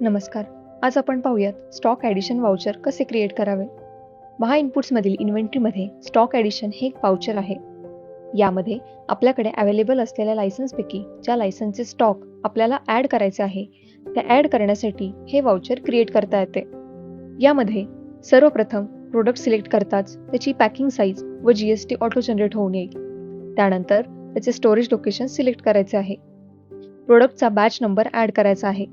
नमस्कार. आज आपण पाहूयात स्टॉक ॲडिशन वाउचर कसे क्रिएट करावे. महा इनपुट्समधील इन्व्हेंटरीमध्ये स्टॉक ॲडिशन हे एक वाउचर आहे. यामध्ये आपल्याकडे अवेलेबल असलेल्या लायसन्सपैकी ज्या लायसन्सचे स्टॉक आपल्याला ॲड करायचे आहे, त्या ॲड करण्यासाठी हे वाउचर क्रिएट करता येते. यामध्ये सर्वप्रथम प्रोडक्ट सिलेक्ट करताच त्याची पॅकिंग साईज व GST ऑटो जनरेट होऊन येईल. त्यानंतर त्याचे स्टोरेज लोकेशन सिलेक्ट करायचे आहे. प्रोडक्टचा बॅच नंबर ॲड करायचा आहे.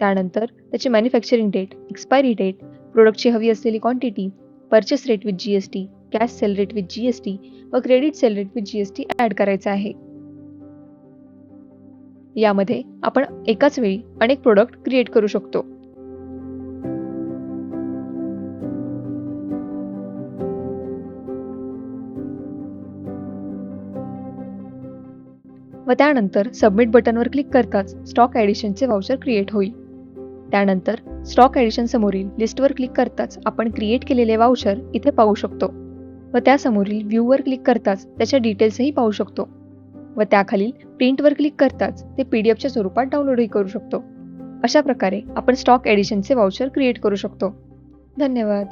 त्यानंतर त्याची मॅन्युफॅक्चरिंग डेट, एक्सपायरी डेट, प्रोडक्टची हवी असलेली quantity, purchase rate with GST, cash sale rate with GST व credit sale rate with GST add करायचा आहे. यामध्ये आपण एकाच वेळी अनेक प्रोडक्ट क्रिएट करू शकतो. व त्यानंतर सबमिट बटनवर क्लिक करताच स्टॉक ॲडिशनचे वाउचर क्रिएट होईल. त्यानंतर स्टॉक ॲडिशन समोरील लिस्टवर क्लिक करताच आपण क्रिएट केलेले वाउचर इथे पाहू शकतो व त्यासमोरील व्ह्यूवर क्लिक करताच त्याच्या डिटेल्सही पाहू शकतो व त्याखालील प्रिंटवर क्लिक करताच ते PDFच्या स्वरूपात डाउनलोडही करू शकतो. अशा प्रकारे आपण स्टॉक ॲडिशनचे वाउचर क्रिएट करू शकतो. धन्यवाद.